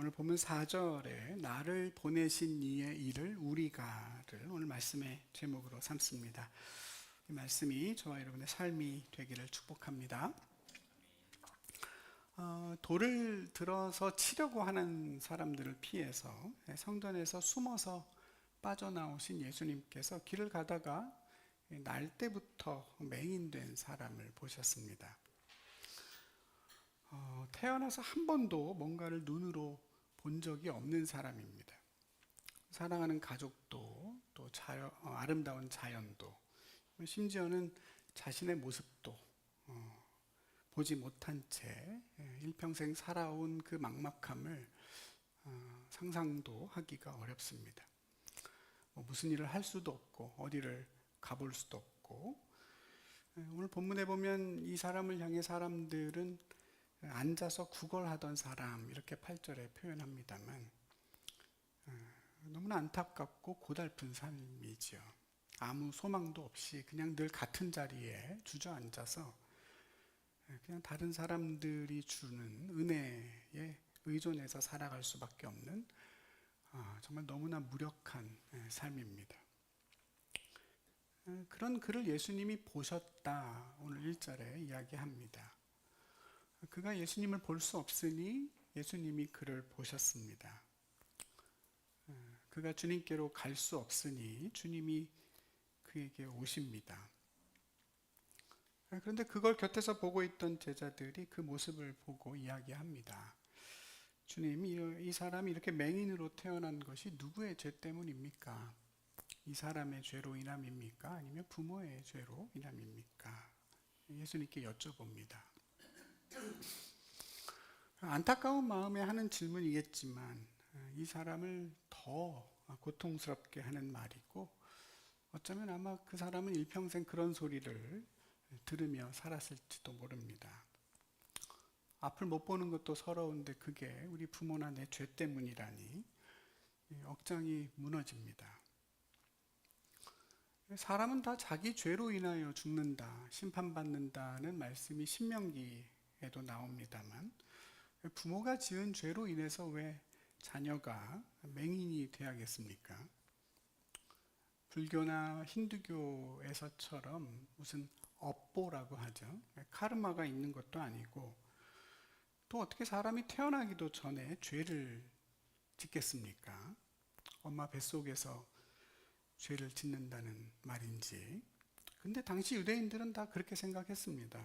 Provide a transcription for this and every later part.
오늘 보면 4절에 나를 보내신 이의 일을 우리가를 오늘 말씀의 제목으로 삼습니다. 이 말씀이 저와 여러분의 삶이 되기를 축복합니다. 돌을 들어서 치려고 하는 사람들을 피해서 성전에서 숨어서 빠져나오신 예수님께서 길을 가다가 날 때부터 맹인된 사람을 보셨습니다. 태어나서 한 번도 뭔가를 눈으로 본 적이 없는 사람입니다. 사랑하는 가족도 또 아름다운 자연도 심지어는 자신의 모습도 보지 못한 채 일평생 살아온 그 막막함을 상상도 하기가 어렵습니다. 무슨 일을 할 수도 없고 어디를 가볼 수도 없고, 오늘 본문에 보면 이 사람을 향해 사람들은 앉아서 구걸하던 사람 이렇게 8절에 표현합니다만, 너무나 안타깝고 고달픈 삶이지요. 아무 소망도 없이 그냥 늘 같은 자리에 주저앉아서 그냥 다른 사람들이 주는 은혜에 의존해서 살아갈 수밖에 없는 정말 너무나 무력한 삶입니다. 그런 그를 예수님이 보셨다, 오늘 1절에 이야기합니다. 그가 예수님을 볼 수 없으니 예수님이 그를 보셨습니다. 그가 주님께로 갈 수 없으니 주님이 그에게 오십니다. 그런데 그걸 곁에서 보고 있던 제자들이 그 모습을 보고 이야기합니다. 주님, 이 사람이 이렇게 맹인으로 태어난 것이 누구의 죄 때문입니까? 이 사람의 죄로 인함입니까? 아니면 부모의 죄로 인함입니까? 예수님께 여쭤봅니다. 안타까운 마음에 하는 질문이겠지만 이 사람을 더 고통스럽게 하는 말이고, 어쩌면 아마 그 사람은 일평생 그런 소리를 들으며 살았을지도 모릅니다. 앞을 못 보는 것도 서러운데 그게 우리 부모나 내 죄 때문이라니 억장이 무너집니다. 사람은 다 자기 죄로 인하여 죽는다, 심판받는다는 말씀이 신명기에도 나옵니다만, 부모가 지은 죄로 인해서 왜 자녀가 맹인이 되야겠습니까? 불교나 힌두교에서처럼 무슨 업보라고 하죠. 카르마가 있는 것도 아니고, 또 어떻게 사람이 태어나기도 전에 죄를 짓겠습니까? 엄마 뱃속에서 죄를 짓는다는 말인지. 근데 당시 유대인들은 다 그렇게 생각했습니다.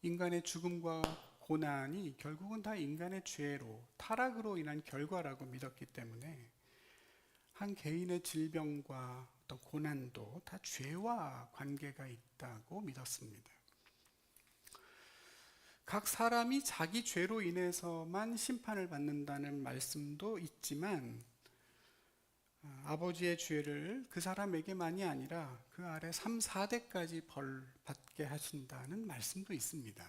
인간의 죽음과 고난이 결국은 다 인간의 죄로, 타락으로 인한 결과라고 믿었기 때문에 한 개인의 질병과 어떤 고난도 다 죄와 관계가 있다고 믿었습니다. 각 사람이 자기 죄로 인해서만 심판을 받는다는 말씀도 있지만, 아버지의 죄를 그 사람에게만이 아니라 그 아래 3, 4대까지 벌 받게 하신다는 말씀도 있습니다.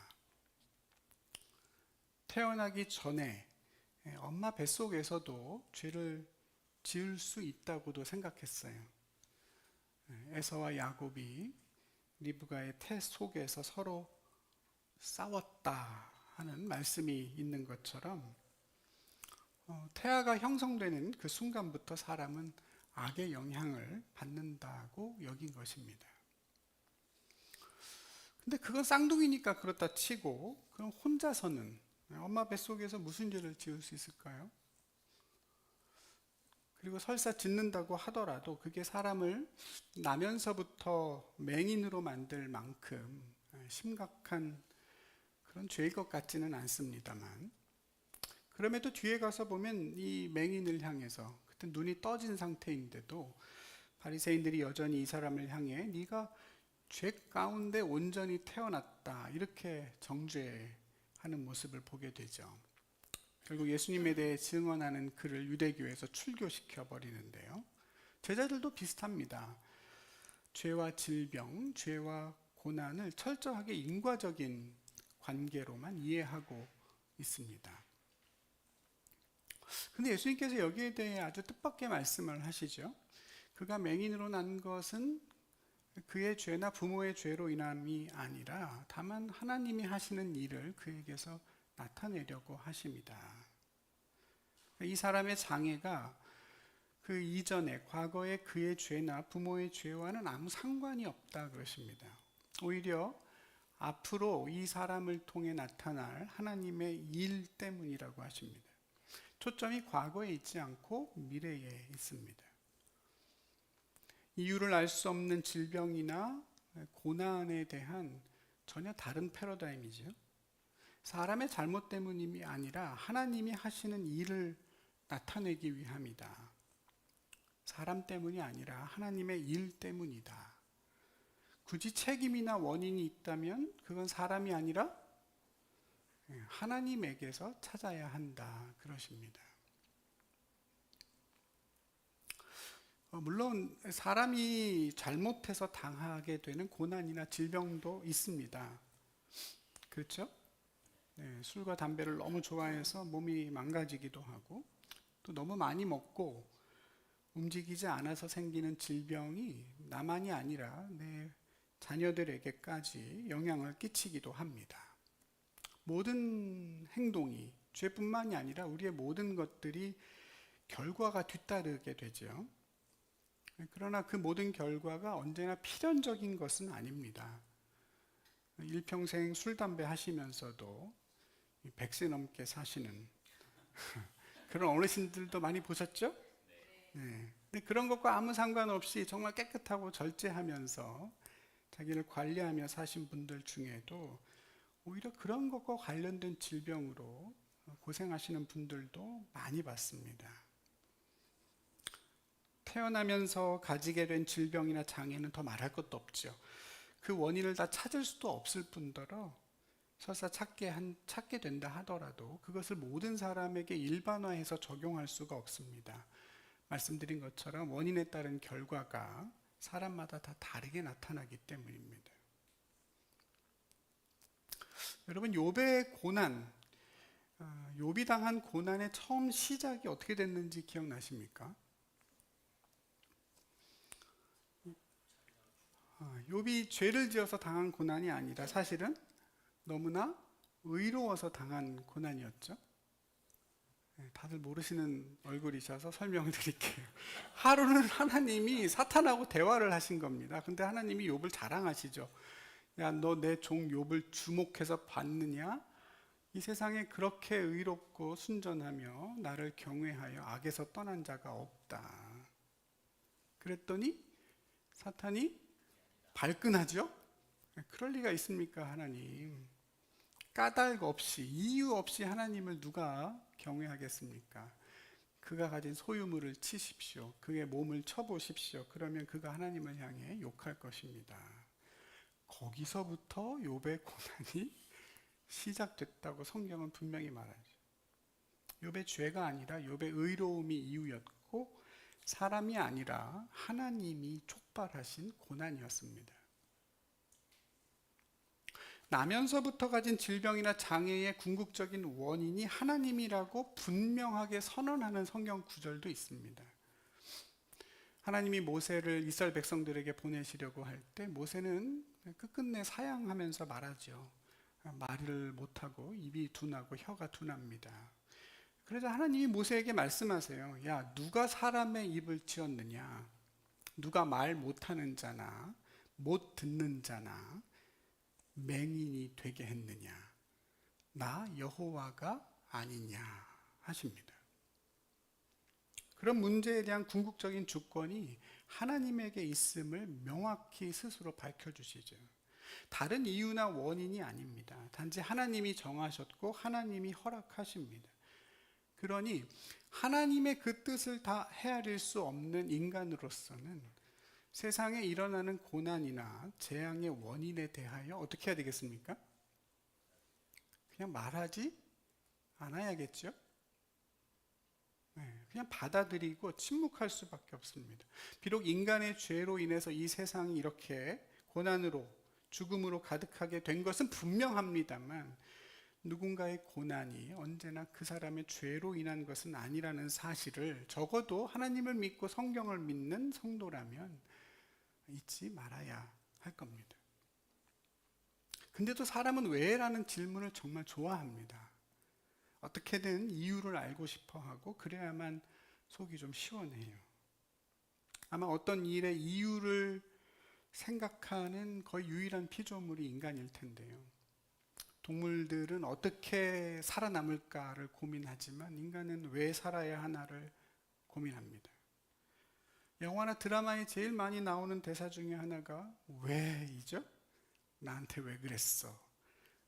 태어나기 전에 엄마 뱃속에서도 죄를 지을 수 있다고도 생각했어요. 에서와 야곱이 리브가의 태 속에서 서로 싸웠다 하는 말씀이 있는 것처럼, 태아가 형성되는 그 순간부터 사람은 악의 영향을 받는다고 여긴 것입니다. 근데 그건 쌍둥이니까 그렇다 치고, 그럼 혼자서는 엄마 뱃속에서 무슨 죄를 지을 수 있을까요? 그리고 설사 짓는다고 하더라도 그게 사람을 나면서부터 맹인으로 만들 만큼 심각한 그런 죄일 것 같지는 않습니다만, 그럼에도 뒤에 가서 보면 이 맹인을 향해서, 그때 눈이 떠진 상태인데도 바리새인들이 여전히 이 사람을 향해 네가 죄 가운데 온전히 태어났다 이렇게 정죄하는 모습을 보게 되죠. 결국 예수님에 대해 증언하는 그를 유대교에서 출교시켜 버리는데요. 제자들도 비슷합니다. 죄와 질병, 죄와 고난을 철저하게 인과적인 관계로만 이해하고 있습니다. 근데 예수님께서 여기에 대해 아주 뜻밖의 말씀을 하시죠. 그가 맹인으로 난 것은 그의 죄나 부모의 죄로 인함이 아니라 다만 하나님이 하시는 일을 그에게서 나타내려고 하십니다. 이 사람의 장애가 그 이전에 과거의 그의 죄나 부모의 죄와는 아무 상관이 없다 그러십니다. 오히려 앞으로 이 사람을 통해 나타날 하나님의 일 때문이라고 하십니다. 초점이 과거에 있지 않고 미래에 있습니다. 이유를 알 수 없는 질병이나 고난에 대한 전혀 다른 패러다임이죠. 사람의 잘못 때문이 아니라 하나님이 하시는 일을 나타내기 위함이다. 사람 때문이 아니라 하나님의 일 때문이다. 굳이 책임이나 원인이 있다면 그건 사람이 아니라 하나님에게서 찾아야 한다 그러십니다. 물론 사람이 잘못해서 당하게 되는 고난이나 질병도 있습니다. 그렇죠? 술과 담배를 너무 좋아해서 몸이 망가지기도 하고, 또 너무 많이 먹고 움직이지 않아서 생기는 질병이 나만이 아니라 내 자녀들에게까지 영향을 끼치기도 합니다. 모든 행동이, 죄뿐만이 아니라 우리의 모든 것들이 결과가 뒤따르게 되죠. 그러나 그 모든 결과가 언제나 필연적인 것은 아닙니다. 일평생 술, 담배 하시면서도 100세 넘게 사시는 그런 어르신들도 많이 보셨죠? 네. 근데 그런 것과 아무 상관없이 정말 깨끗하고 절제하면서 자기를 관리하며 사신 분들 중에도 오히려 그런 것과 관련된 질병으로 고생하시는 분들도 많이 봤습니다. 태어나면서 가지게 된 질병이나 장애는 더 말할 것도 없죠. 그 원인을 다 찾을 수도 없을 뿐더러 설사 찾게 된다 하더라도 그것을 모든 사람에게 일반화해서 적용할 수가 없습니다. 말씀드린 것처럼 원인에 따른 결과가 사람마다 다 다르게 나타나기 때문입니다. 여러분, 욥의 고난, 욥이 당한 고난의 처음 시작이 어떻게 됐는지 기억나십니까? 욥이 죄를 지어서 당한 고난이 아니라 사실은 너무나 의로워서 당한 고난이었죠. 다들 모르시는 얼굴이셔서 설명을 드릴게요. 하루는 하나님이 사탄하고 대화를 하신 겁니다. 근데 하나님이 욥을 자랑하시죠. 야, 너 내 종 욥을 주목해서 봤느냐? 이 세상에 그렇게 의롭고 순전하며 나를 경외하여 악에서 떠난 자가 없다. 그랬더니 사탄이 발끈하죠? 그럴 리가 있습니까, 하나님? 까닭 없이, 이유 없이 하나님을 누가 경외하겠습니까? 그가 가진 소유물을 치십시오. 그의 몸을 쳐보십시오. 그러면 그가 하나님을 향해 욕할 것입니다. 거기서부터 욥의 고난이 시작됐다고 성경은 분명히 말하죠. 욥의 죄가 아니라 욥의 의로움이 이유였고 사람이 아니라 하나님이 촉발하신 고난이었습니다. 나면서부터 가진 질병이나 장애의 궁극적인 원인이 하나님이라고 분명하게 선언하는 성경 구절도 있습니다. 하나님이 모세를 이스라엘 백성들에게 보내시려고 할 때 모세는 끝끝내 사양하면서 말하죠. 말을 못하고 입이 둔하고 혀가 둔합니다. 그래서 하나님이 모세에게 말씀하세요. 야, 누가 사람의 입을 지었느냐? 누가 말 못하는 자나 못 듣는 자나 맹인이 되게 했느냐? 나 여호와가 아니냐 하십니다. 그런 문제에 대한 궁극적인 주권이 하나님에게 있음을 명확히 스스로 밝혀주시죠. 다른 이유나 원인이 아닙니다. 단지 하나님이 정하셨고 하나님이 허락하십니다. 그러니 하나님의 그 뜻을 다 헤아릴 수 없는 인간으로서는 세상에 일어나는 고난이나 재앙의 원인에 대하여 어떻게 해야 되겠습니까? 그냥 말하지 않아야겠죠? 그냥 받아들이고 침묵할 수밖에 없습니다. 비록 인간의 죄로 인해서 이 세상이 이렇게 고난으로 죽음으로 가득하게 된 것은 분명합니다만 누군가의 고난이 언제나 그 사람의 죄로 인한 것은 아니라는 사실을 적어도 하나님을 믿고 성경을 믿는 성도라면 잊지 말아야 할 겁니다. 근데도 사람은 왜? 라는 질문을 정말 좋아합니다. 어떻게든 이유를 알고 싶어 하고 그래야만 속이 좀 시원해요. 아마 어떤 일의 이유를 생각하는 거의 유일한 피조물이 인간일 텐데요. 동물들은 어떻게 살아남을까를 고민하지만 인간은 왜 살아야 하나를 고민합니다. 영화나 드라마에 제일 많이 나오는 대사 중에 하나가 왜이죠? 나한테 왜 그랬어?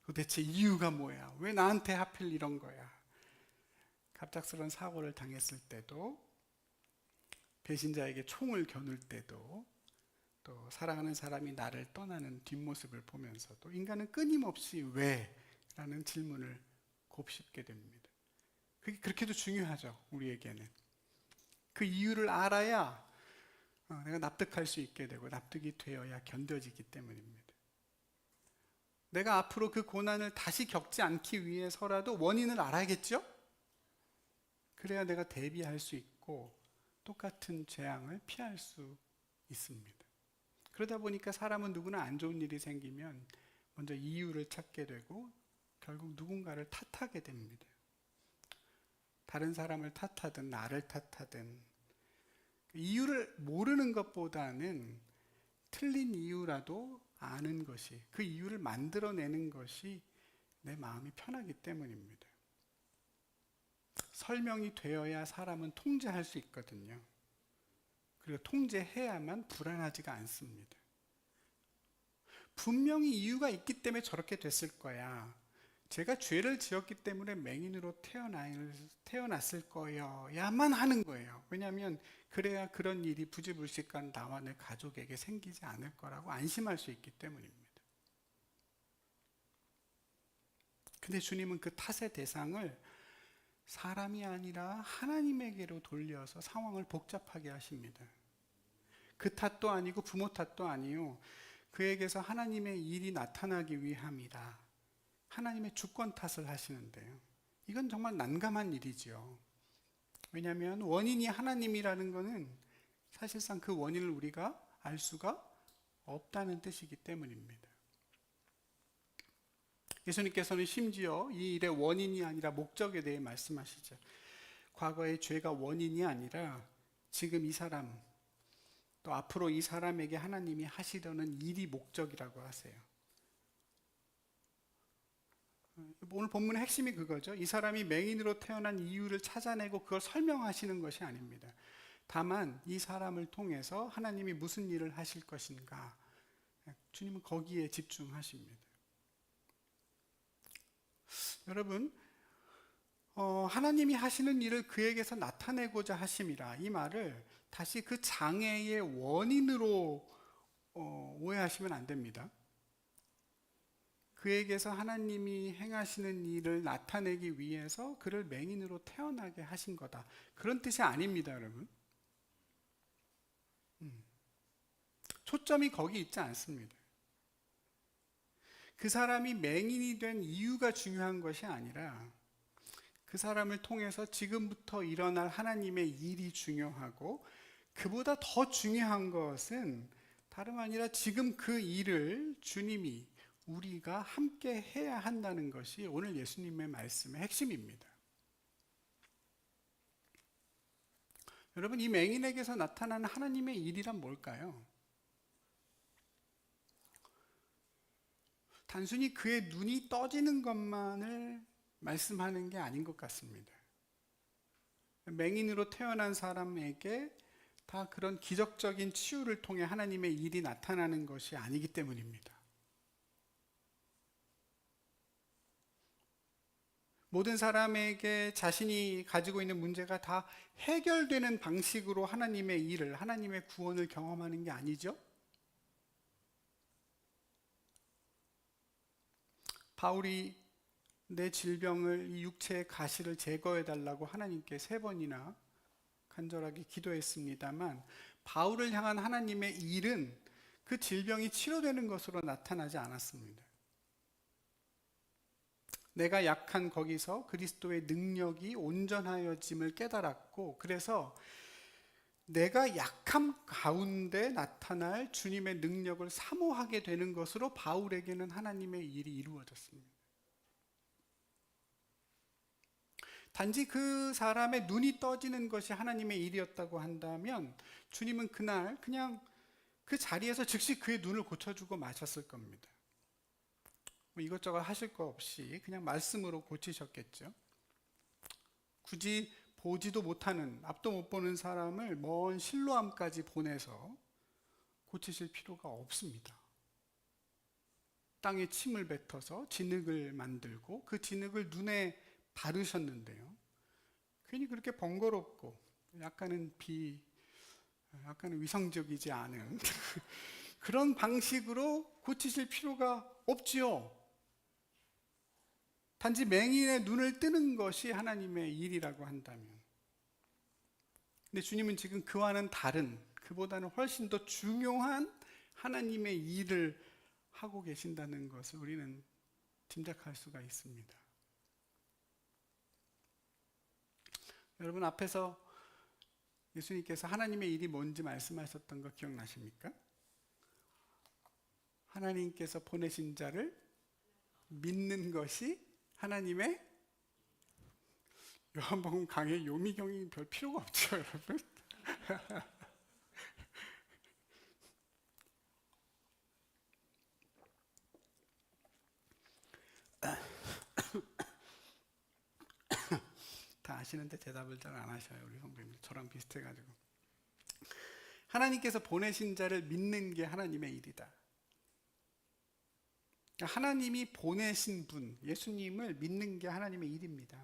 도대체 이유가 뭐야? 왜 나한테 하필 이런 거야? 갑작스러운 사고를 당했을 때도, 배신자에게 총을 겨눌 때도, 또 사랑하는 사람이 나를 떠나는 뒷모습을 보면서도 인간은 끊임없이 왜? 라는 질문을 곱씹게 됩니다. 그게 그렇게도 중요하죠, 우리에게는. 그 이유를 알아야 내가 납득할 수 있게 되고 납득이 되어야 견뎌지기 때문입니다. 내가 앞으로 그 고난을 다시 겪지 않기 위해서라도 원인을 알아야겠죠? 그래야 내가 대비할 수 있고 똑같은 재앙을 피할 수 있습니다. 그러다 보니까 사람은 누구나 안 좋은 일이 생기면 먼저 이유를 찾게 되고 결국 누군가를 탓하게 됩니다. 다른 사람을 탓하든 나를 탓하든 이유를 모르는 것보다는 틀린 이유라도 아는 것이, 그 이유를 만들어내는 것이 내 마음이 편하기 때문입니다. 설명이 되어야 사람은 통제할 수 있거든요. 그리고 통제해야만 불안하지가 않습니다. 분명히 이유가 있기 때문에 저렇게 됐을 거야. 제가 죄를 지었기 때문에 맹인으로 태어났을 거여야만 하는 거예요. 왜냐하면 그래야 그런 일이 부지불식간 나와 내 가족에게 생기지 않을 거라고 안심할 수 있기 때문입니다. 근데 주님은 그 탓의 대상을 사람이 아니라 하나님에게로 돌려서 상황을 복잡하게 하십니다. 그 탓도 아니고 부모 탓도 아니요. 그에게서 하나님의 일이 나타나기 위함이다. 하나님의 주권 탓을 하시는데요. 이건 정말 난감한 일이지요. 왜냐하면 원인이 하나님이라는 것은 사실상 그 원인을 우리가 알 수가 없다는 뜻이기 때문입니다. 예수님께서는 심지어 이 일의 원인이 아니라 목적에 대해 말씀하시죠. 과거의 죄가 원인이 아니라 지금 이 사람, 또 앞으로 이 사람에게 하나님이 하시려는 일이 목적이라고 하세요. 오늘 본문의 핵심이 그거죠. 이 사람이 맹인으로 태어난 이유를 찾아내고 그걸 설명하시는 것이 아닙니다. 다만 이 사람을 통해서 하나님이 무슨 일을 하실 것인가, 주님은 거기에 집중하십니다. 여러분, 하나님이 하시는 일을 그에게서 나타내고자 하심이라, 이 말을 다시 그 장애의 원인으로 오해하시면 안 됩니다. 그에게서 하나님이 행하시는 일을 나타내기 위해서 그를 맹인으로 태어나게 하신 거다, 그런 뜻이 아닙니다, 여러분. 초점이 거기 있지 않습니다. 그 사람이 맹인이 된 이유가 중요한 것이 아니라 그 사람을 통해서 지금부터 일어날 하나님의 일이 중요하고, 그보다 더 중요한 것은 다름 아니라 지금 그 일을 주님이, 우리가 함께 해야 한다는 것이 오늘 예수님의 말씀의 핵심입니다. 여러분, 이 맹인에게서 나타나는 하나님의 일이란 뭘까요? 단순히 그의 눈이 떠지는 것만을 말씀하는 게 아닌 것 같습니다. 맹인으로 태어난 사람에게 다 그런 기적적인 치유를 통해 하나님의 일이 나타나는 것이 아니기 때문입니다. 모든 사람에게 자신이 가지고 있는 문제가 다 해결되는 방식으로 하나님의 일을, 하나님의 구원을 경험하는 게 아니죠. 바울이 내 질병을, 이 육체의 가시를 제거해 달라고 하나님께 3번이나 간절하게 기도했습니다만, 바울을 향한 하나님의 일은 그 질병이 치료되는 것으로 나타나지 않았습니다. 내가 약한 거기서 그리스도의 능력이 온전하여짐을 깨달았고, 그래서 내가 약함 가운데 나타날 주님의 능력을 사모하게 되는 것으로 바울에게는 하나님의 일이 이루어졌습니다. 단지 그 사람의 눈이 떠지는 것이 하나님의 일이었다고 한다면 주님은 그날 그냥 그 자리에서 즉시 그의 눈을 고쳐주고 마셨을 겁니다. 뭐 이것저것 하실 거 없이 그냥 말씀으로 고치셨겠죠. 굳이 보지도 못하는, 앞도 못 보는 사람을 먼 실로암까지 보내서 고치실 필요가 없습니다. 땅에 침을 뱉어서 진흙을 만들고 그 진흙을 눈에 바르셨는데요. 괜히 그렇게 번거롭고 약간은 위성적이지 않은 그런 방식으로 고치실 필요가 없지요. 단지 맹인의 눈을 뜨는 것이 하나님의 일이라고 한다면. 근데 주님은 지금 그와는 다른, 그보다는 훨씬 더 중요한 하나님의 일을 하고 계신다는 것을 우리는 짐작할 수가 있습니다. 여러분, 앞에서 예수님께서 하나님의 일이 뭔지 말씀하셨던 거 기억나십니까? 하나님께서 보내신 자를 믿는 것이 하나님의, 요한복음 강의 요미경이 별 필요가 없죠, 여러분. 다 아시는데 대답을 잘 안 하셔요, 우리 선배님. 저랑 비슷해가지고. 하나님께서 보내신 자를 믿는 게 하나님의 일이다. 하나님이 보내신 분, 예수님을 믿는 게 하나님의 일입니다.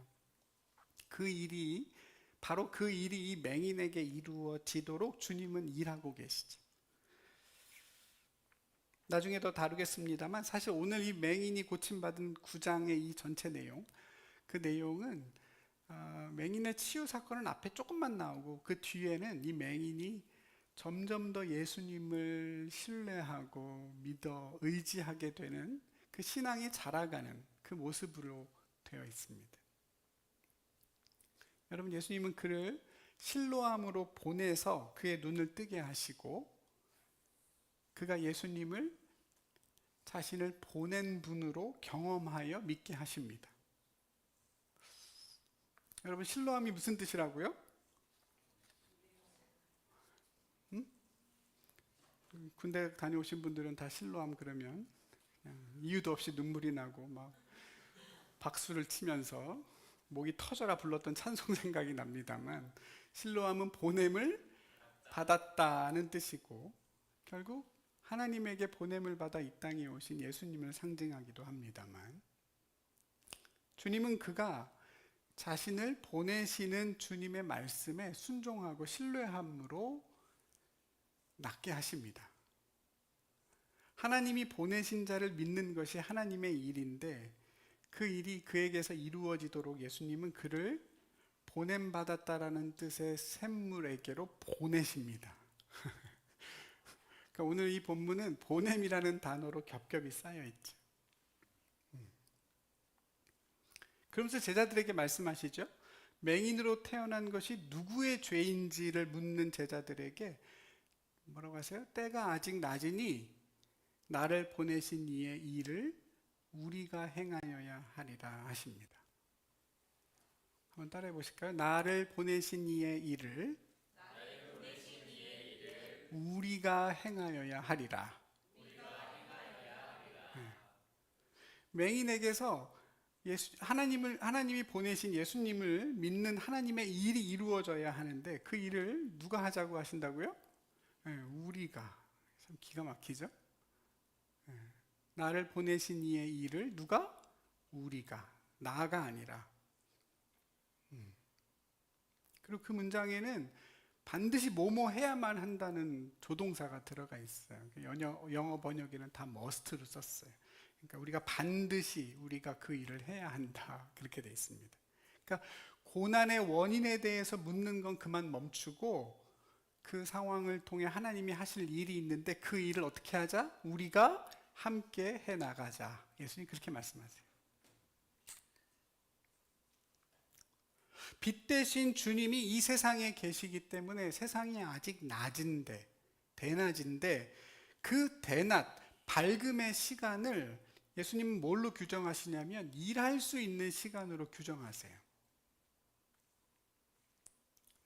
바로 그 일이 이 맹인에게 이루어지도록 주님은 일하고 계시죠. 나중에 더 다루겠습니다만 사실 오늘 이 맹인이 고침받은 9장의 이 전체 내용, 그 내용은 맹인의 치유 사건은 앞에 조금만 나오고 그 뒤에는 이 맹인이 점점 더 예수님을 신뢰하고 믿어 의지하게 되는 그 신앙이 자라가는 그 모습으로 되어 있습니다. 여러분, 예수님은 그를 실로암으로 보내서 그의 눈을 뜨게 하시고 그가 예수님을 자신을 보낸 분으로 경험하여 믿게 하십니다. 여러분, 실로암이 무슨 뜻이라고요? 군대 다녀오신 분들은 다 실로암 그러면 그냥 이유도 없이 눈물이 나고 막 박수를 치면서 목이 터져라 불렀던 찬송 생각이 납니다만, 실로암은 보냄을 받았다는 뜻이고 결국 하나님에게 보냄을 받아 이 땅에 오신 예수님을 상징하기도 합니다만, 주님은 그가 자신을 보내시는 주님의 말씀에 순종하고 신뢰함으로 낫게 하십니다. 하나님이 보내신 자를 믿는 것이 하나님의 일인데 그 일이 그에게서 이루어지도록 예수님은 그를 보냄받았다라는 뜻의 샘물에게로 보내십니다. 그러니까 오늘 이 본문은 보냄이라는 단어로 겹겹이 쌓여 있죠. 그러면서 제자들에게 말씀하시죠. 맹인으로 태어난 것이 누구의 죄인지를 묻는 제자들에게 뭐라고 하세요? 때가 아직 낮으니 나를 보내신 이의 일을 우리가 행하여야 하리라 하십니다. 한번 따라해 보실까요? 나를 보내신 이의 일을 우리가 행하여야 하리라. 네. 맹인에게서 하나님이 보내신 예수님을 믿는 하나님의 일이 이루어져야 하는데 그 일을 누가 하자고 하신다고요? 네, 우리가. 참 기가 막히죠? 네. 나를 보내신 이의 일을 누가? 우리가. 나가 아니라. 그리고 그 문장에는 반드시 뭐뭐 해야만 한다는 조동사가 들어가 있어요. 영어 번역에는 다 must로 썼어요. 그러니까 우리가 반드시 우리가 그 일을 해야 한다, 그렇게 되어 있습니다. 그러니까 고난의 원인에 대해서 묻는 건 그만 멈추고 그 상황을 통해 하나님이 하실 일이 있는데 그 일을 어떻게 하자? 우리가 함께 해나가자. 예수님 그렇게 말씀하세요. 빛 대신 주님이 이 세상에 계시기 때문에 세상이 아직 대낮인데 그 대낮, 밝음의 시간을 예수님은 뭘로 규정하시냐면 일할 수 있는 시간으로 규정하세요.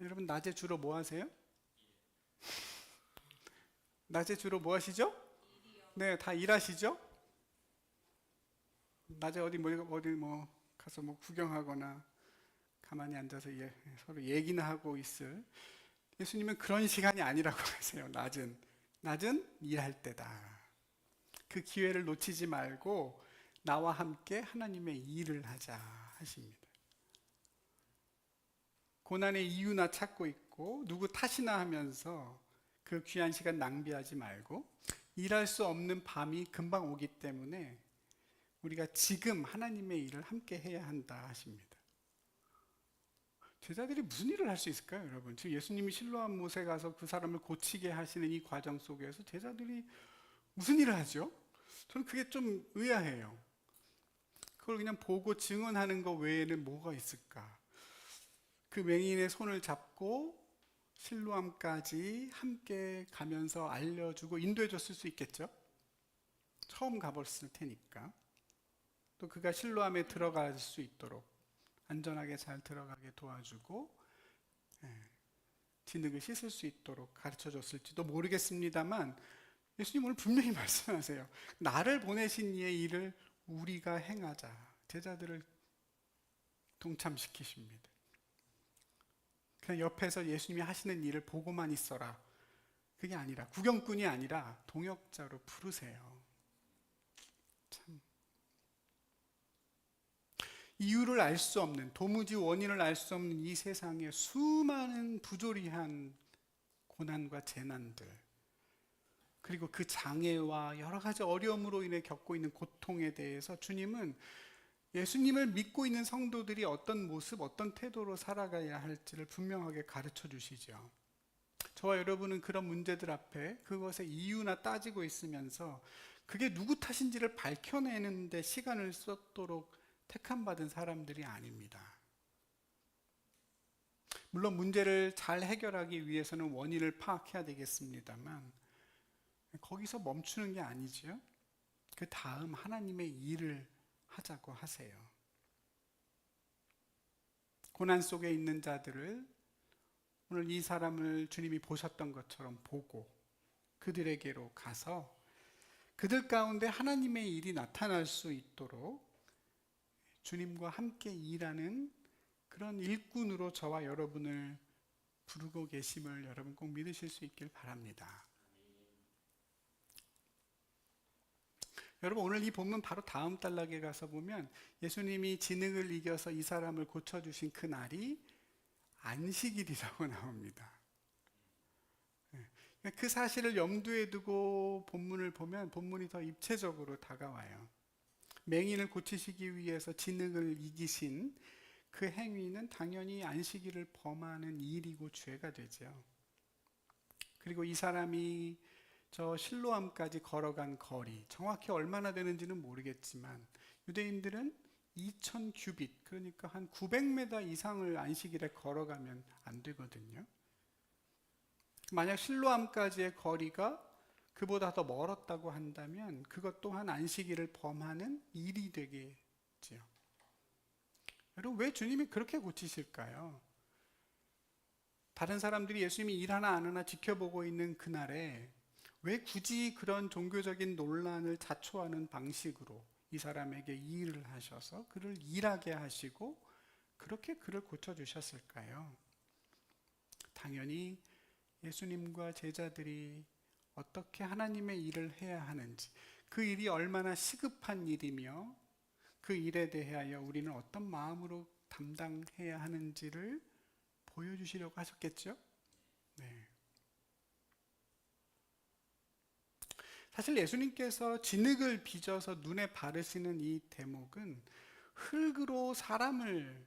여러분 낮에 주로 뭐 하세요? 낮에 주로 뭐 하시죠? 네, 다 일하시죠? 낮에 어디 뭐 가서 뭐 구경하거나 가만히 앉아서 서로 얘기나 하고 있을, 예수님은 그런 시간이 아니라고 하세요. 낮은 일할 때다. 그 기회를 놓치지 말고 나와 함께 하나님의 일을 하자 하십니다. 고난의 이유나 찾고 있고 누구 탓이나 하면서 그 귀한 시간 낭비하지 말고, 일할 수 없는 밤이 금방 오기 때문에 우리가 지금 하나님의 일을 함께 해야 한다 하십니다. 제자들이 무슨 일을 할 수 있을까요, 여러분? 지금 예수님이 실로암 못에 가서 그 사람을 고치게 하시는 이 과정 속에서 제자들이 무슨 일을 하죠? 저는 그게 좀 의아해요. 그걸 그냥 보고 증언하는 것 외에는 뭐가 있을까? 그 맹인의 손을 잡고 실로암까지 함께 가면서 알려주고 인도해 줬을 수 있겠죠? 처음 가봤을 테니까. 또 그가 실로암에 들어갈 수 있도록 안전하게 잘 들어가게 도와주고, 진흙을 씻을 수 있도록 가르쳐 줬을지도 모르겠습니다만, 예수님 오늘 분명히 말씀하세요. 나를 보내신 이의 일을 우리가 행하자. 제자들을 동참시키십니다. 그냥 옆에서 예수님이 하시는 일을 보고만 있어라. 그게 아니라, 구경꾼이 아니라 동역자로 부르세요. 참. 이유를 알 수 없는, 도무지 원인을 알 수 없는 이 세상의 수많은 부조리한 고난과 재난들, 그리고 그 장애와 여러 가지 어려움으로 인해 겪고 있는 고통에 대해서 주님은 예수님을 믿고 있는 성도들이 어떤 모습, 어떤 태도로 살아가야 할지를 분명하게 가르쳐 주시죠. 저와 여러분은 그런 문제들 앞에 그것의 이유나 따지고 있으면서 그게 누구 탓인지를 밝혀내는 데 시간을 썼도록 택함받은 사람들이 아닙니다. 물론 문제를 잘 해결하기 위해서는 원인을 파악해야 되겠습니다만, 거기서 멈추는 게 아니죠. 그 다음 하나님의 일을 하자고 하세요. 고난 속에 있는 자들을 오늘 이 사람을 주님이 보셨던 것처럼 보고 그들에게로 가서 그들 가운데 하나님의 일이 나타날 수 있도록 주님과 함께 일하는 그런 일꾼으로 저와 여러분을 부르고 계심을 여러분 꼭 믿으실 수 있길 바랍니다. 여러분 오늘 이 본문 바로 다음 단락에 가서 보면 예수님이 진흙을 이겨서 이 사람을 고쳐주신 그 날이 안식일이라고 나옵니다. 그 사실을 염두에 두고 본문을 보면 본문이 더 입체적으로 다가와요. 맹인을 고치시기 위해서 진흙을 이기신 그 행위는 당연히 안식일을 범하는 일이고 죄가 되죠. 그리고 이 사람이 저 실로암까지 걸어간 거리, 정확히 얼마나 되는지는 모르겠지만 유대인들은 2000 규빗, 그러니까 한 900m 이상을 안식일에 걸어가면 안 되거든요. 만약 실로암까지의 거리가 그보다 더 멀었다고 한다면 그것 또한 안식일을 범하는 일이 되겠지요. 여러분 왜 주님이 그렇게 고치실까요? 다른 사람들이 예수님이 일하나 안 하나 지켜보고 있는 그날에 왜 굳이 그런 종교적인 논란을 자초하는 방식으로 이 사람에게 일을 하셔서 그를 일하게 하시고 그렇게 그를 고쳐주셨을까요? 당연히 예수님과 제자들이 어떻게 하나님의 일을 해야 하는지, 그 일이 얼마나 시급한 일이며 그 일에 대하여 우리는 어떤 마음으로 담당해야 하는지를 보여주시려고 하셨겠죠? 네. 사실 예수님께서 진흙을 빚어서 눈에 바르시는 이 대목은 흙으로 사람을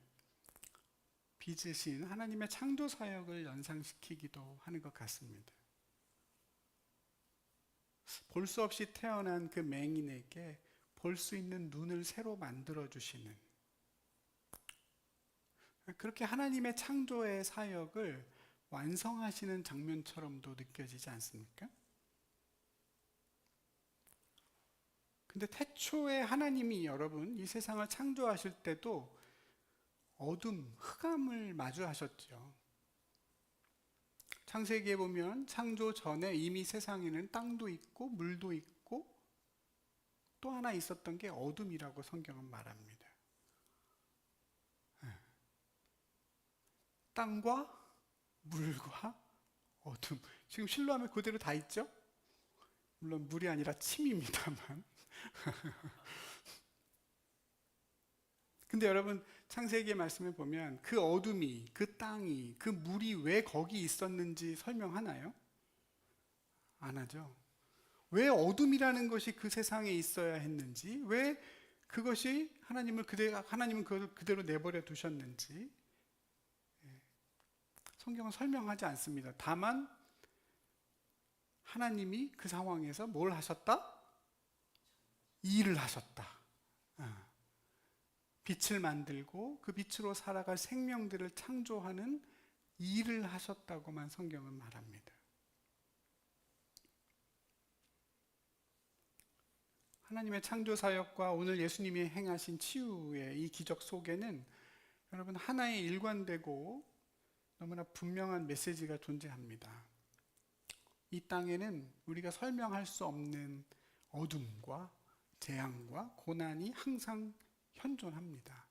빚으신 하나님의 창조 사역을 연상시키기도 하는 것 같습니다. 볼 수 없이 태어난 그 맹인에게 볼 수 있는 눈을 새로 만들어 주시는, 그렇게 하나님의 창조의 사역을 완성하시는 장면처럼도 느껴지지 않습니까? 근데 태초에 하나님이 여러분 이 세상을 창조하실 때도 어둠, 흑암을 마주하셨죠. 창세기에 보면 창조 전에 이미 세상에는 땅도 있고 물도 있고 또 하나 있었던 게 어둠이라고 성경은 말합니다. 땅과 물과 어둠. 지금 실로암에 그대로 다 있죠? 물론 물이 아니라 침입니다만. 근데 여러분 창세기의 말씀을 보면 그 어둠이, 그 땅이, 그 물이 왜 거기 있었는지 설명하나요? 안 하죠. 왜 어둠이라는 것이 그 세상에 있어야 했는지, 왜 그것이 하나님은 그걸 그대로 내버려 두셨는지 성경은 설명하지 않습니다. 다만 하나님이 그 상황에서 뭘 하셨다? 일을 하셨다. 빛을 만들고 그 빛으로 살아갈 생명들을 창조하는 일을 하셨다고만 성경은 말합니다. 하나님의 창조 사역과 오늘 예수님이 행하신 치유의 이 기적 속에는 여러분 하나의 일관되고 너무나 분명한 메시지가 존재합니다. 이 땅에는 우리가 설명할 수 없는 어둠과 재앙과 고난이 항상 현존합니다.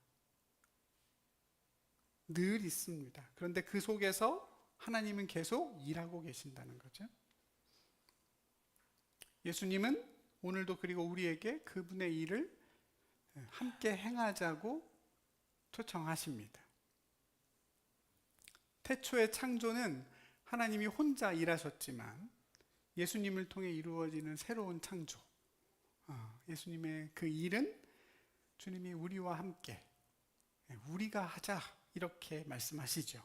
늘 있습니다. 그런데 그 속에서 하나님은 계속 일하고 계신다는 거죠. 예수님은 오늘도 그리고 우리에게 그분의 일을 함께 행하자고 초청하십니다. 태초의 창조는 하나님이 혼자 일하셨지만 예수님을 통해 이루어지는 새로운 창조, 예수님의 그 일은 주님이 우리와 함께 우리가 하자 이렇게 말씀하시죠.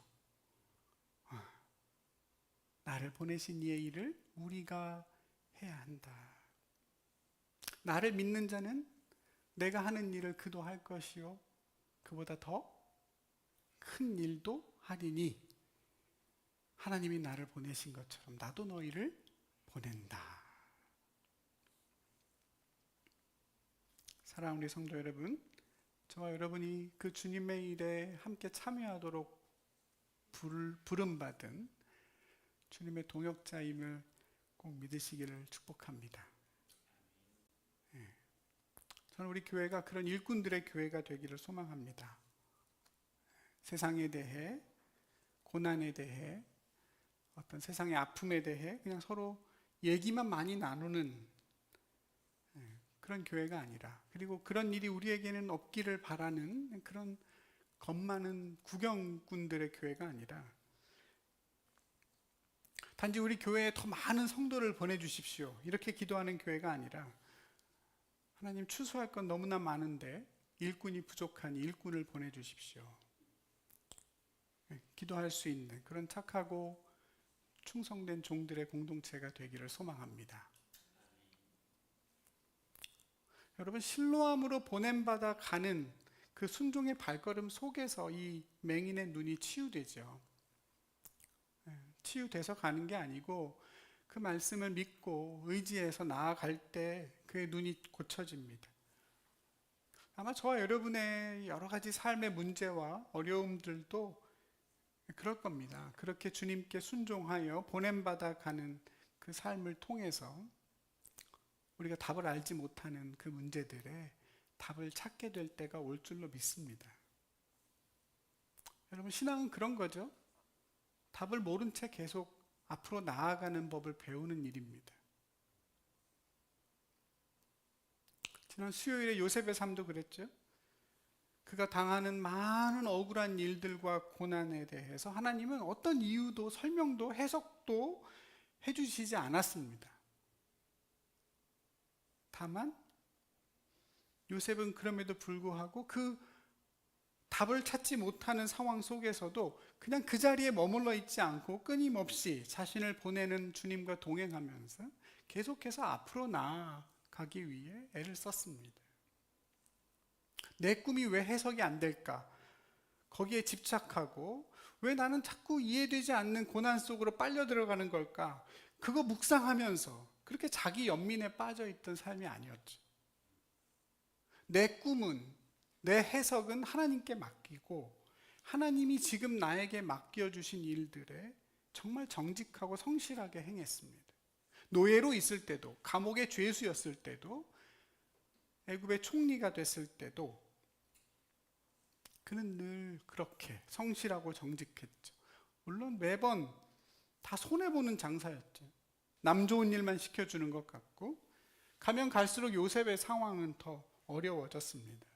나를 보내신 이의 일을 우리가 해야 한다. 나를 믿는 자는 내가 하는 일을 그도 할 것이요 그보다 더 큰 일도 하리니 하나님이 나를 보내신 것처럼 나도 너희를 보낸다. 사랑하는 우리 성도 여러분, 저와 여러분이 그 주님의 일에 함께 참여하도록 부름받은 주님의 동역자임을 꼭 믿으시기를 축복합니다. 저는 우리 교회가 그런 일꾼들의 교회가 되기를 소망합니다. 세상에 대해, 고난에 대해, 어떤 세상의 아픔에 대해 그냥 서로 얘기만 많이 나누는 그런 교회가 아니라, 그리고 그런 일이 우리에게는 없기를 바라는 그런 겁 많은 구경꾼들의 교회가 아니라, 단지 우리 교회에 더 많은 성도를 보내주십시오 이렇게 기도하는 교회가 아니라, 하나님 추수할 건 너무나 많은데 일꾼이 부족하니 일꾼을 보내주십시오 기도할 수 있는 그런 착하고 충성된 종들의 공동체가 되기를 소망합니다. 여러분, 실로암으로 보냄받아 가는 그 순종의 발걸음 속에서 이 맹인의 눈이 치유되죠. 치유돼서 가는 게 아니고 그 말씀을 믿고 의지해서 나아갈 때 그의 눈이 고쳐집니다. 아마 저와 여러분의 여러 가지 삶의 문제와 어려움들도 그럴 겁니다. 그렇게 주님께 순종하여 보냄받아 가는 그 삶을 통해서 우리가 답을 알지 못하는 그 문제들에 답을 찾게 될 때가 올 줄로 믿습니다. 여러분, 신앙은 그런 거죠. 답을 모른 채 계속 앞으로 나아가는 법을 배우는 일입니다. 지난 수요일에 요셉의 삶도 그랬죠. 그가 당하는 많은 억울한 일들과 고난에 대해서 하나님은 어떤 이유도 설명도 해석도 해주시지 않았습니다. 다만 요셉은 그럼에도 불구하고 그 답을 찾지 못하는 상황 속에서도 그냥 그 자리에 머물러 있지 않고 끊임없이 자신을 보내는 주님과 동행하면서 계속해서 앞으로 나아가기 위해 애를 썼습니다. 내 꿈이 왜 해석이 안 될까? 거기에 집착하고 왜 나는 자꾸 이해되지 않는 고난 속으로 빨려 들어가는 걸까? 그거 묵상하면서 그렇게 자기 연민에 빠져 있던 삶이 아니었죠. 내 꿈은, 내 해석은 하나님께 맡기고 하나님이 지금 나에게 맡겨주신 일들에 정말 정직하고 성실하게 행했습니다. 노예로 있을 때도, 감옥의 죄수였을 때도, 애굽의 총리가 됐을 때도 그는 늘 그렇게 성실하고 정직했죠. 물론 매번 다 손해보는 장사였죠. 남 좋은 일만 시켜주는 것 같고, 가면 갈수록 요셉의 상황은 더 어려워졌습니다.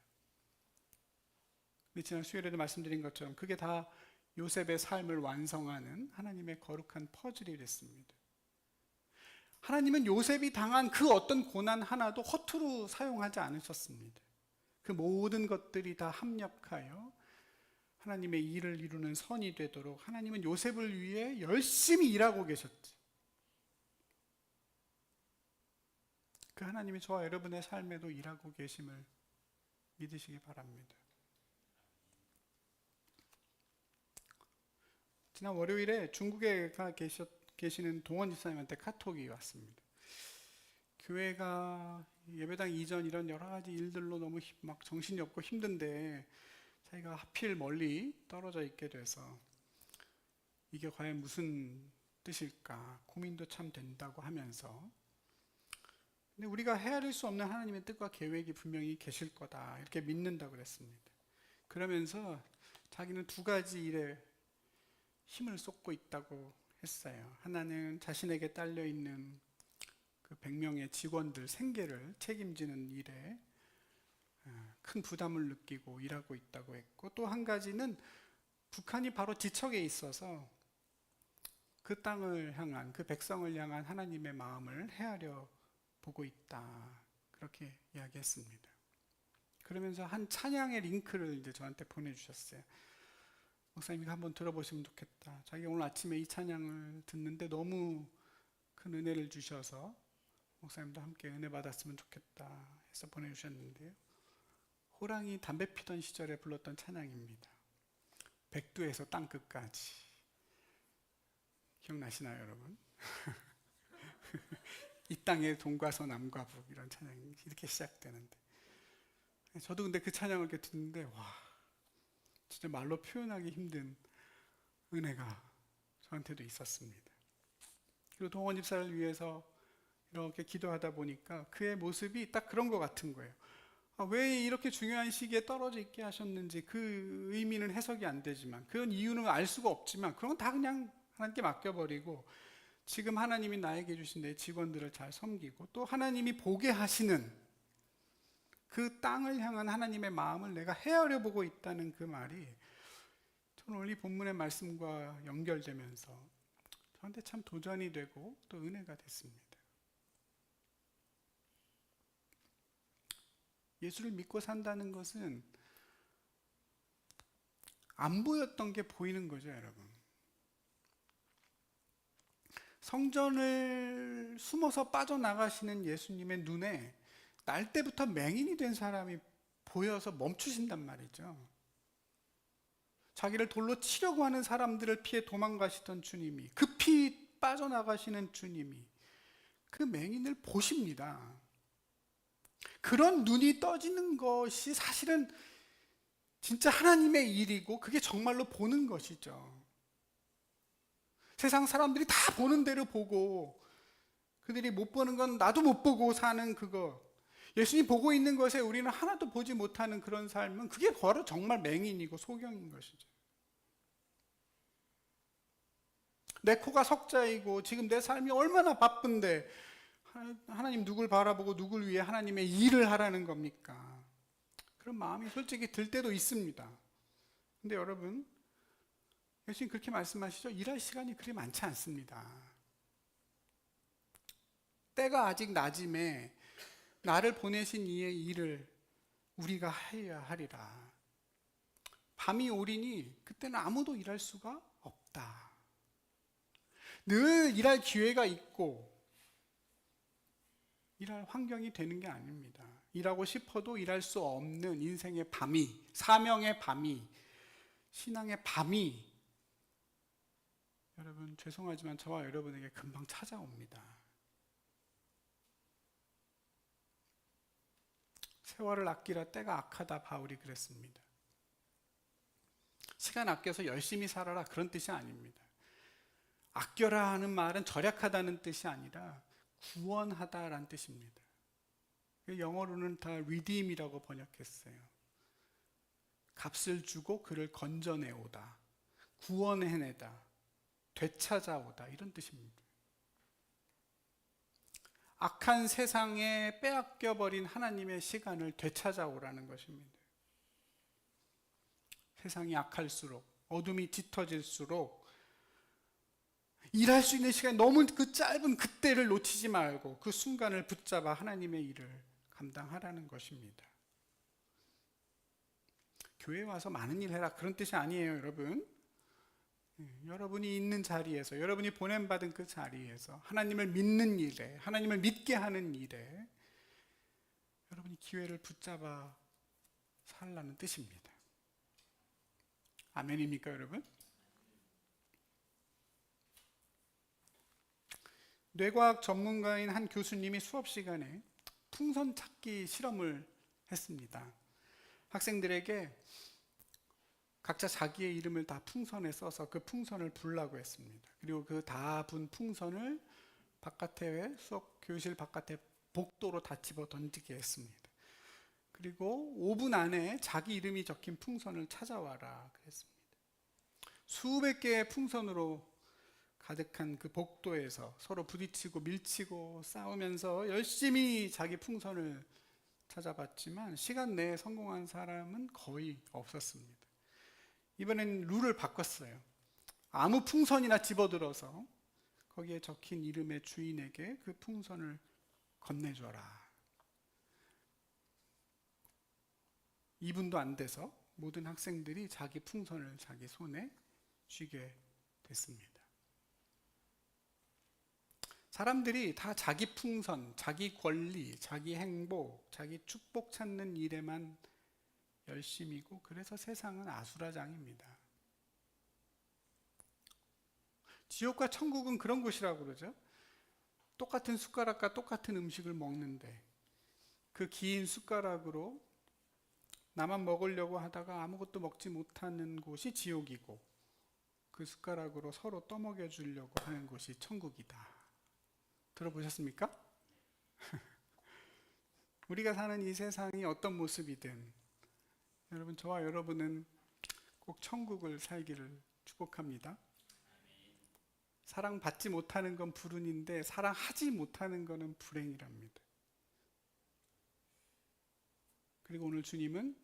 지난 수요일에도 말씀드린 것처럼 그게 다 요셉의 삶을 완성하는 하나님의 거룩한 퍼즐이 됐습니다. 하나님은 요셉이 당한 그 어떤 고난 하나도 허투루 사용하지 않으셨습니다. 그 모든 것들이 다 합력하여 하나님의 일을 이루는 선이 되도록 하나님은 요셉을 위해 열심히 일하고 계셨지. 그 하나님이 저와 여러분의 삶에도 일하고 계심을 믿으시기 바랍니다. 지난 월요일에 중국에 계시는 동원 집사님한테 카톡이 왔습니다. 교회가 예배당 이전 이런 여러 가지 일들로 너무 막 정신이 없고 힘든데 자기가 하필 멀리 떨어져 있게 돼서 이게 과연 무슨 뜻일까 고민도 참 된다고 하면서, 근데 우리가 헤아릴 수 없는 하나님의 뜻과 계획이 분명히 계실 거다 이렇게 믿는다고 그랬습니다. 그러면서 자기는 두 가지 일에 힘을 쏟고 있다고 했어요. 하나는 자신에게 딸려있는 그 100명의 직원들 생계를 책임지는 일에 큰 부담을 느끼고 일하고 있다고 했고, 또 한 가지는 북한이 바로 지척에 있어서 그 땅을 향한, 그 백성을 향한 하나님의 마음을 헤아려 보고 있다 그렇게 이야기했습니다. 그러면서 한 찬양의 링크를 이제 저한테 보내주셨어요. 목사님이 한번 들어보시면 좋겠다. 자기가 오늘 아침에 이 찬양을 듣는데 너무 큰 은혜를 주셔서 목사님도 함께 은혜 받았으면 좋겠다 해서 보내주셨는데요. 호랑이 담배 피던 시절에 불렀던 찬양입니다. 백두에서 땅끝까지. 기억나시나요, 여러분? 이 땅의 동과서 남과 북, 이런 찬양이 이렇게 시작되는데, 저도 근데 그 찬양을 이렇게 듣는데 와, 진짜 말로 표현하기 힘든 은혜가 저한테도 있었습니다. 그리고 동원 집사를 위해서 이렇게 기도하다 보니까 그의 모습이 딱 그런 것 같은 거예요. 왜 이렇게 중요한 시기에 떨어져 있게 하셨는지 그 의미는 해석이 안 되지만, 그런 이유는 알 수가 없지만, 그런 건 다 그냥 하나님께 맡겨버리고 지금 하나님이 나에게 주신 내 직원들을 잘 섬기고, 또 하나님이 보게 하시는 그 땅을 향한 하나님의 마음을 내가 헤아려 보고 있다는 그 말이 저는 오늘 이 본문의 말씀과 연결되면서 저한테 참 도전이 되고 또 은혜가 됐습니다. 예수를 믿고 산다는 것은 안 보였던 게 보이는 거죠, 여러분. 성전을 숨어서 빠져나가시는 예수님의 눈에 날 때부터 맹인이 된 사람이 보여서 멈추신단 말이죠. 자기를 돌로 치려고 하는 사람들을 피해 도망가시던 주님이, 급히 빠져나가시는 주님이 그 맹인을 보십니다. 그런 눈이 떠지는 것이 사실은 진짜 하나님의 일이고 그게 정말로 보는 것이죠. 세상 사람들이 다 보는 대로 보고 그들이 못 보는 건 나도 못 보고 사는 그거, 예수님 보고 있는 것에 우리는 하나도 보지 못하는 그런 삶은 그게 바로 정말 맹인이고 소경인 것이죠. 내 코가 석자이고 지금 내 삶이 얼마나 바쁜데 하나님 누굴 바라보고 누굴 위해 하나님의 일을 하라는 겁니까? 그런 마음이 솔직히 들 때도 있습니다. 근데 여러분, 예수님 그렇게 말씀하시죠? 일할 시간이 그리 많지 않습니다. 때가 아직 낮음에 나를 보내신 이의 일을 우리가 해야 하리라. 밤이 오리니 그때는 아무도 일할 수가 없다. 늘 일할 기회가 있고 일할 환경이 되는 게 아닙니다. 일하고 싶어도 일할 수 없는 인생의 밤이, 사명의 밤이, 신앙의 밤이 여러분 죄송하지만 저와 여러분에게 금방 찾아옵니다. 세월을 아끼라 때가 악하다, 바울이 그랬습니다. 시간 아껴서 열심히 살아라 그런 뜻이 아닙니다. 아껴라 하는 말은 절약하다는 뜻이 아니라 구원하다라는 뜻입니다. 영어로는 다 redeem이라고 번역했어요. 값을 주고 그를 건져내오다, 구원해내다, 되찾아오다, 이런 뜻입니다. 악한 세상에 빼앗겨버린 하나님의 시간을 되찾아오라는 것입니다. 세상이 악할수록, 어둠이 짙어질수록 일할 수 있는 시간이 너무 그 짧은 그때를 놓치지 말고 그 순간을 붙잡아 하나님의 일을 감당하라는 것입니다. 교회에 와서 많은 일 해라, 그런 뜻이 아니에요, 여러분. 여러분이 있는 자리에서, 여러분이 보냄받은 그 자리에서 하나님을 믿는 일에, 하나님을 믿게 하는 일에 여러분이 기회를 붙잡아 살라는 뜻입니다. 아멘입니까, 여러분? 뇌과학 전문가인 한 교수님이 수업 시간에 풍선 찾기 실험을 했습니다. 학생들에게 각자 자기의 이름을 다 풍선에 써서 그 풍선을 불라고 했습니다. 그리고 그 다 분 풍선을 바깥에, 수업 교실 바깥에 복도로 다 집어 던지게 했습니다. 그리고 5분 안에 자기 이름이 적힌 풍선을 찾아와라 그랬습니다. 수백 개의 풍선으로 가득한 그 복도에서 서로 부딪히고 밀치고 싸우면서 열심히 자기 풍선을 찾아봤지만 시간 내에 성공한 사람은 거의 없었습니다. 이번엔 룰을 바꿨어요. 아무 풍선이나 집어들어서 거기에 적힌 이름의 주인에게 그 풍선을 건네줘라. 2분도 안 돼서 모든 학생들이 자기 풍선을 자기 손에 쥐게 됐습니다. 사람들이 다 자기 풍선, 자기 권리, 자기 행복, 자기 축복 찾는 일에만 열심이고, 그래서 세상은 아수라장입니다. 지옥과 천국은 그런 곳이라고 그러죠. 똑같은 숟가락과 똑같은 음식을 먹는데 그 긴 숟가락으로 나만 먹으려고 하다가 아무것도 먹지 못하는 곳이 지옥이고, 그 숟가락으로 서로 떠먹여 주려고 하는 곳이 천국이다. 들어보셨습니까? 우리가 사는 이 세상이 어떤 모습이든 여러분, 저와 여러분은 꼭 천국을 살기를 축복합니다. 사랑받지 못하는 건 불운인데 사랑하지 못하는 것은 불행이랍니다. 그리고 오늘 주님은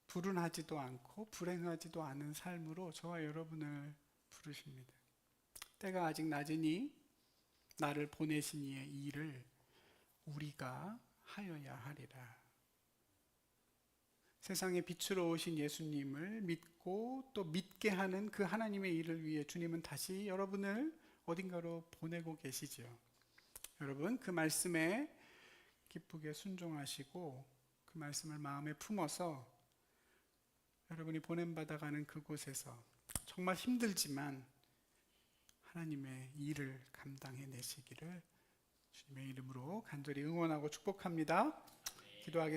불운하지도 않고 불행하지도 않은 삶으로 저와 여러분을 부르십니다. 때가 아직 낮으니 나를 보내신 이의 일을 우리가 하여야 하리라. 세상의 빛으로 오신 예수님을 믿고 또 믿게 하는 그 하나님의 일을 위해 주님은 다시 여러분을 어딘가로 보내고 계시죠. 여러분, 그 말씀에 기쁘게 순종하시고 그 말씀을 마음에 품어서 여러분이 보냄받아가는 그곳에서 정말 힘들지만 하나님의 일을 감당해내시기를 주님의 이름으로 간절히 응원하고 축복합니다. 기도하겠습니다.